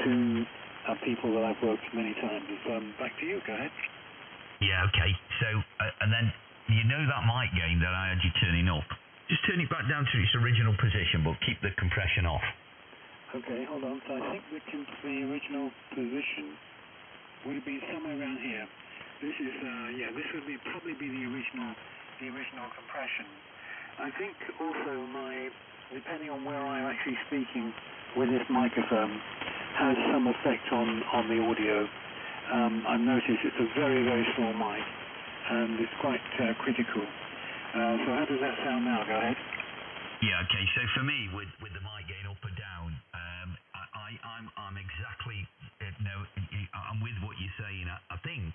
two people that I've worked many times. Back to you, go ahead. Yeah, okay. So, and then, you know that mic gain that I had you turning up? Just turn it back down to its original position, but keep the compression off. Okay, hold on. So I think the original position would be somewhere around here. This is, this would probably be the original compression. I think also depending on where I'm actually speaking with this microphone, has some effect on the audio. I've noticed it's a very, very small mic, and it's quite critical. So how does that sound now? Go ahead. Yeah, okay. So for me, with the mic gain up or down, I'm exactly, I'm with what you're saying. I think,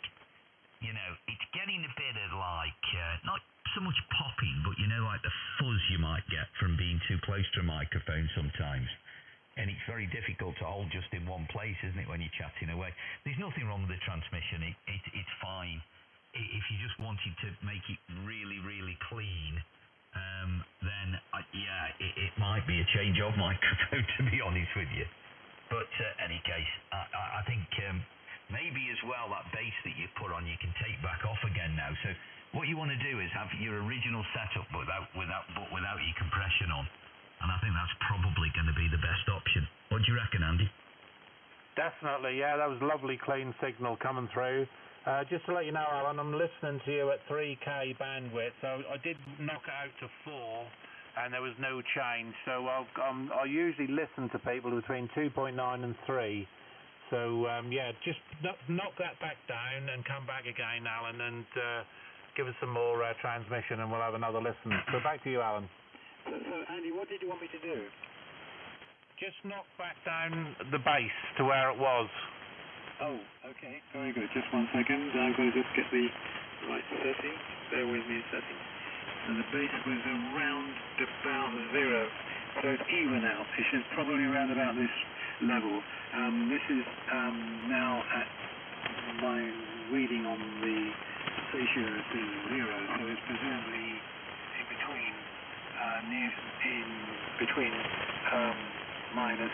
it's getting a bit of like, not so much popping, but like the fuzz you might get from being too close to a microphone sometimes. And it's very difficult to hold just in one place, isn't it, when you're chatting away? There's nothing wrong with the transmission. It's fine. If you just wanted to make it really, really clean, then, it might be a change of microphone, to be honest with you. But any case, I think maybe as well that bass that you put on, you can take back off again now. So what you want to do is have your original setup without your compression on. And I think that's probably going to be the best option. What do you reckon, Andy? Definitely, yeah. That was lovely, clean signal coming through. Just to let you know, Alan, I'm listening to you at 3K bandwidth. So I did knock it out to 4, and there was no change. So I usually listen to people between 2.9 and 3. So, just knock that back down and come back again, Alan, and give us some more transmission, and we'll have another listen. So back to you, Alan. So, Andy, what did you want me to do? Just knock back down the bass to where it was. Oh, okay, very good. Just 1 second. I've got to just get the right setting. Bear with me a second. And the bass was around about 0. So it's even out. It's probably around about this level. This is now at my reading on the station to 0. So it's presumably in between. Minus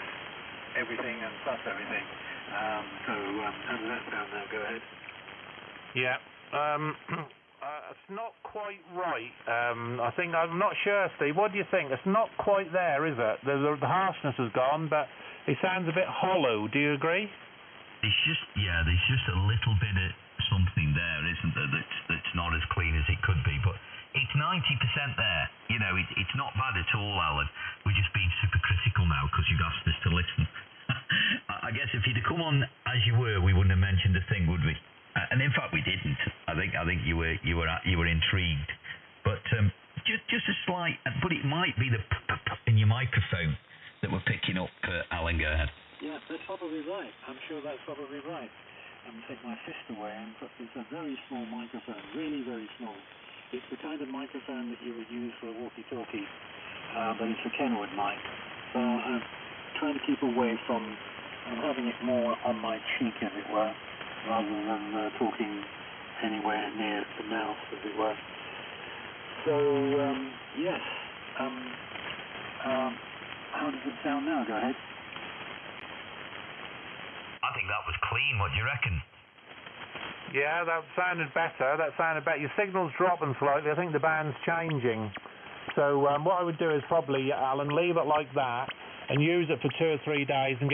everything and plus everything. How does that sound now? Go ahead. Yeah. It's not quite right. I think, I'm not sure, Steve. What do you think? It's not quite there, is it? The harshness has gone, but it sounds a bit hollow. Do you agree? There's just a little bit of something there, isn't there, that's not as clean as it could be, but it's 90% there. It's not bad at all, Alan. We're just being super critical now because you've asked us to listen. I guess if you'd have come on as you were, we wouldn't have mentioned a thing, would we? And in fact, we didn't. I think you were intrigued, but just a slight. But it might be the in your microphone that we're picking up. Alan, go ahead. Yeah, that's probably right. I'm sure that's probably right. I'm going to take my fist away and put. It's a very small microphone, really very small. It's the kind of microphone that you would use for a walkie-talkie, but it's a Kenwood mic. So I'm trying to keep away from having it more on my cheek, as it were, rather than talking anywhere near the mouth, as it were. So, yes. How does it sound now? Go ahead. I think that was clean. What do you reckon? Yeah, that sounded better. Your signal's dropping slightly. I think the band's changing. So what I would do is probably, Alan, leave it like that and use it for 2 or 3 days and get